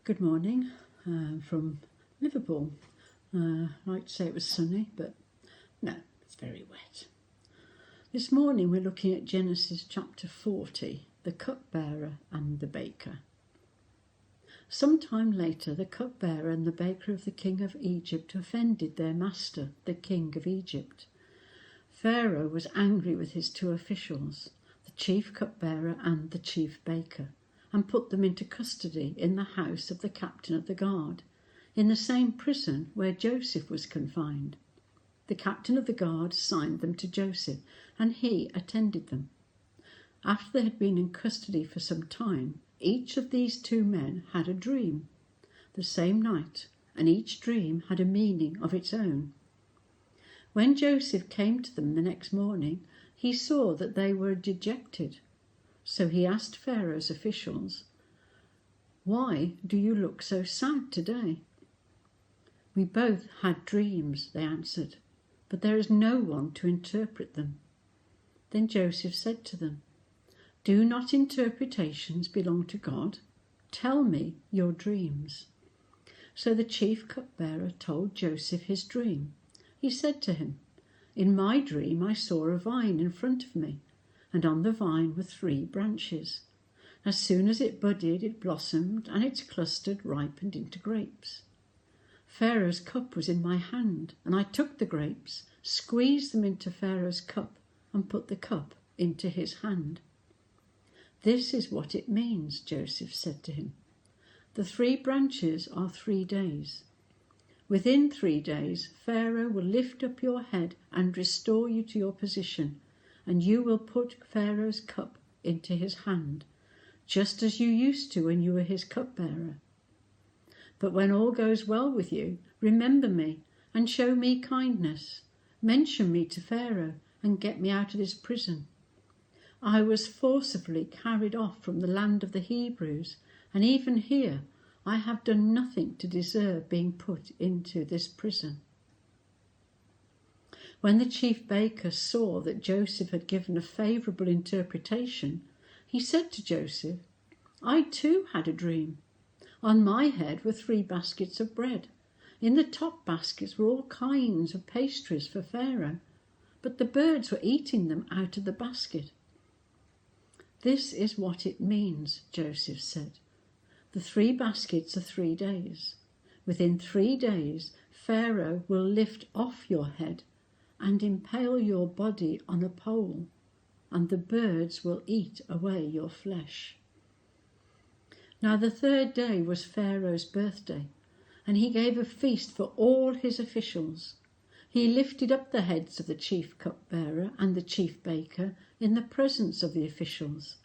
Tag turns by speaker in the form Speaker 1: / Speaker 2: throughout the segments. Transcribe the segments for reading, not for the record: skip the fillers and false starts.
Speaker 1: Good morning from Liverpool. I like to say it was sunny, but no, it's very wet. This morning we're looking at Genesis chapter 40, the cupbearer and the baker. Some time later, the cupbearer and the baker of the king of Egypt offended their master, the king of Egypt. Pharaoh was angry with his two officials, the chief cupbearer and the chief baker, and put them into custody in the house of the captain of the guard, in the same prison where Joseph was confined. The captain of the guard assigned them to Joseph, and he attended them. After they had been in custody for some time, each of these two men had a dream the same night, and each dream had a meaning of its own. When Joseph came to them the next morning, he saw that they were dejected. So he asked Pharaoh's officials, "Why do you look so sad today?" "We both had dreams," they answered, "but there is no one to interpret them." Then Joseph said to them, "Do not interpretations belong to God? Tell me your dreams." So the chief cupbearer told Joseph his dream. He said to him, "In my dream I saw a vine in front of me, and on the vine were 3 branches. As soon as it budded, it blossomed, and its clustered ripened into grapes. Pharaoh's cup was in my hand, and I took the grapes, squeezed them into Pharaoh's cup, and put the cup into his hand." "This is what it means," Joseph said to him. "The 3 branches are 3 days. Within 3 days, Pharaoh will lift up your head and restore you to your position, and you will put Pharaoh's cup into his hand, just as you used to when you were his cupbearer. But when all goes well with you, remember me and show me kindness. Mention me to Pharaoh and get me out of this prison. I was forcibly carried off from the land of the Hebrews, and even here I have done nothing to deserve being put into this prison." When the chief baker saw that Joseph had given a favourable interpretation, he said to Joseph, "I too had a dream. On my head were 3 baskets of bread. In the top baskets were all kinds of pastries for Pharaoh, but the birds were eating them out of the basket." "This is what it means," Joseph said. "The 3 baskets are 3 days. Within 3 days, Pharaoh will lift off your head and impale your body on a pole, and the birds will eat away your flesh." Now the 3rd day was Pharaoh's birthday, and he gave a feast for all his officials. He lifted up the heads of the chief cupbearer and the chief baker in the presence of the officials.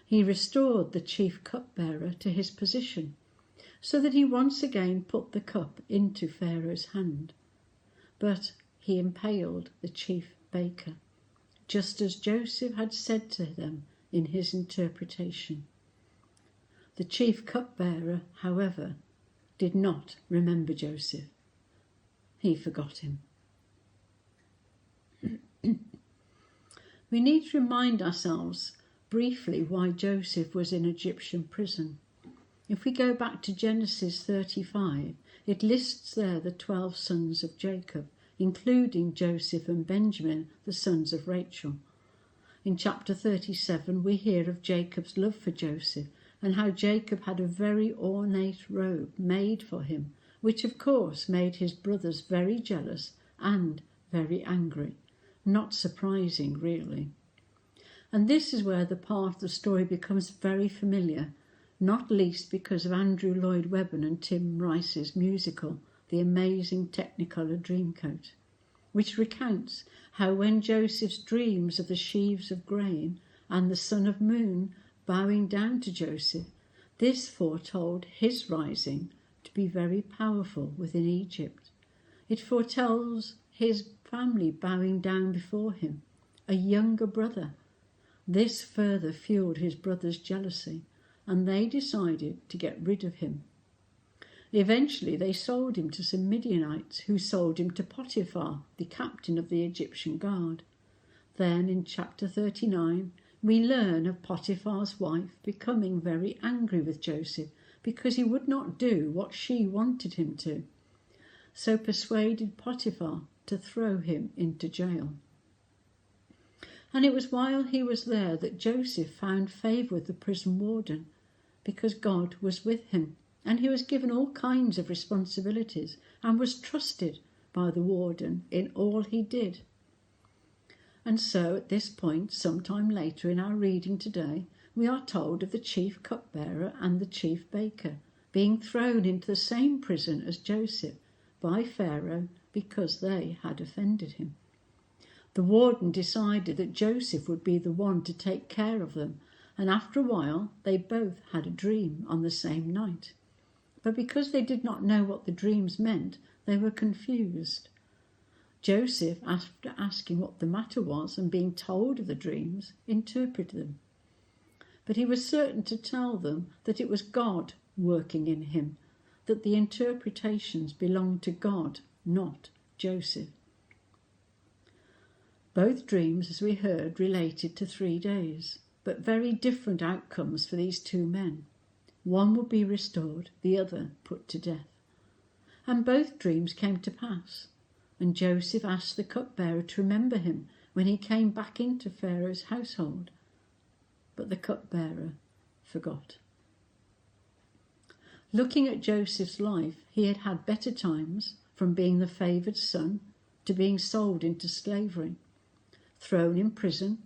Speaker 1: He restored the chief cupbearer to his position, so that he once again put the cup into Pharaoh's hand. But he impaled the chief baker, just as Joseph had said to them in his interpretation. The chief cupbearer, however, did not remember Joseph. He forgot him. We need to remind ourselves briefly why Joseph was in Egyptian prison. If we go back to Genesis 35, it lists there the 12 sons of Jacob, including Joseph and Benjamin, the sons of Rachel. In chapter 37, we hear of Jacob's love for Joseph and how Jacob had a very ornate robe made for him, which of course made his brothers very jealous and very angry. Not surprising, really. And this is where the part of the story becomes very familiar, not least because of Andrew Lloyd Webber and Tim Rice's musical, The Amazing Technicolor Dreamcoat, which recounts how when Joseph's dreams of the sheaves of grain and the sun of moon bowing down to Joseph, this foretold his rising to be very powerful within Egypt. It foretells his family bowing down before him, a younger brother. This further fueled his brothers' jealousy, and they decided to get rid of him. Eventually they sold him to some Midianites, who sold him to Potiphar, the captain of the Egyptian guard. Then in chapter 39 we learn of Potiphar's wife becoming very angry with Joseph because he would not do what she wanted him to, so persuaded Potiphar to throw him into jail. And it was while he was there that Joseph found favour with the prison warden, because God was with him, and he was given all kinds of responsibilities and was trusted by the warden in all he did. And so at this point, sometime later in our reading today, we are told of the chief cupbearer and the chief baker being thrown into the same prison as Joseph by Pharaoh because they had offended him. The warden decided that Joseph would be the one to take care of them, and after a while they both had a dream on the same night. But because they did not know what the dreams meant, they were confused. Joseph, after asking what the matter was and being told of the dreams, interpreted them. But he was certain to tell them that it was God working in him, that the interpretations belonged to God, not Joseph. Both dreams, as we heard, related to 3 days, but very different outcomes for these two men. One would be restored, the other put to death. And both dreams came to pass, and Joseph asked the cupbearer to remember him when he came back into Pharaoh's household. But the cupbearer forgot. Looking at Joseph's life, he had had better times, from being the favoured son to being sold into slavery, thrown in prison,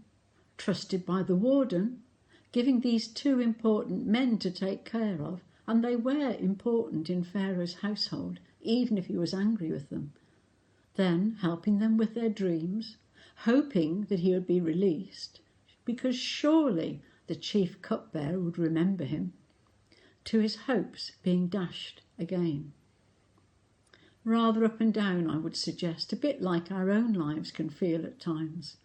Speaker 1: trusted by the warden, giving these two important men to take care of, and they were important in Pharaoh's household, even if he was angry with them. Then helping them with their dreams, hoping that he would be released, because surely the chief cupbearer would remember him, to his hopes being dashed again. Rather up and down, I would suggest, a bit like our own lives can feel at times.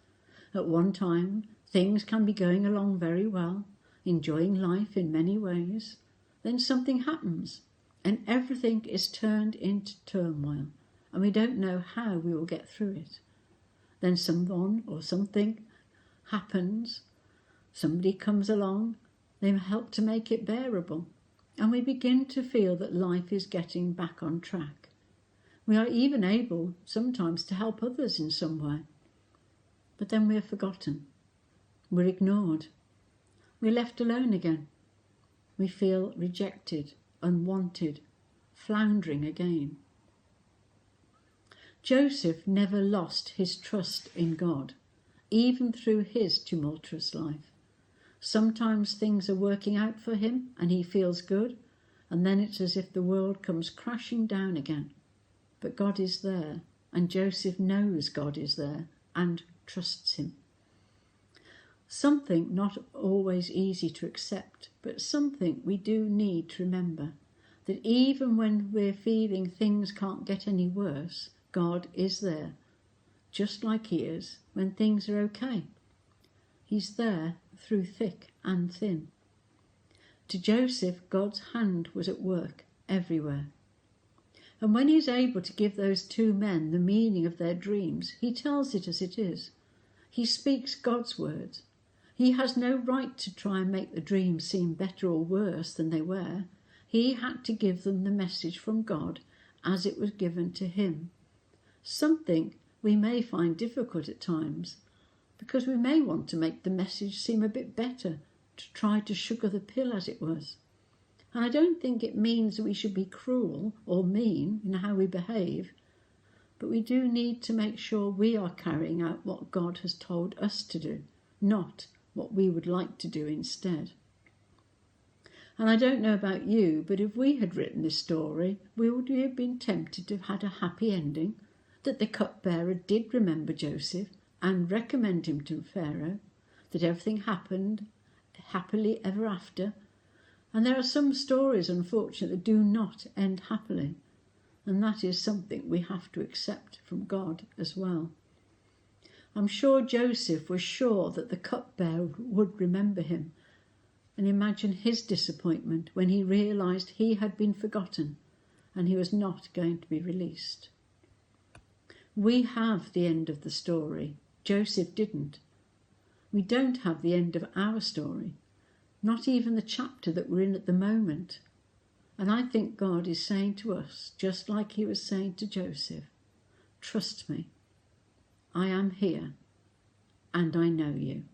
Speaker 1: At one time, things can be going along very well, enjoying life in many ways. Then something happens, and everything is turned into turmoil, and we don't know how we will get through it. Then someone or something happens, somebody comes along, they help to make it bearable, and we begin to feel that life is getting back on track. We are even able sometimes to help others in some way. But then we're forgotten. We're ignored. We're left alone again. We feel rejected, unwanted, floundering again. Joseph never lost his trust in God, even through his tumultuous life. Sometimes things are working out for him and he feels good, and then it's as if the world comes crashing down again. But God is there, and Joseph knows God is there and trusts him. Something not always easy to accept, but something we do need to remember, that even when we're feeling things can't get any worse, God is there, just like he is when things are okay. He's there through thick and thin. To Joseph, God's hand was at work everywhere. And when he's able to give those two men the meaning of their dreams, he tells it as it is. He speaks God's words. He has no right to try and make the dreams seem better or worse than they were. He had to give them the message from God as it was given to him. Something we may find difficult at times, because we may want to make the message seem a bit better, to try to sugar the pill as it was. And I don't think it means that we should be cruel or mean in how we behave, but we do need to make sure we are carrying out what God has told us to do, not what we would like to do instead. And I don't know about you, but if we had written this story, we would have been tempted to have had a happy ending, that the cupbearer did remember Joseph and recommend him to Pharaoh, that everything happened happily ever after. And there are some stories, unfortunately, that do not end happily, and that is something we have to accept from God as well. I'm sure Joseph was sure that the cupbearer would remember him, and imagine his disappointment when he realised he had been forgotten and he was not going to be released. We have the end of the story. Joseph didn't. We don't have the end of our story, not even the chapter that we're in at the moment. And I think God is saying to us, just like he was saying to Joseph, trust me, I am here and I know you.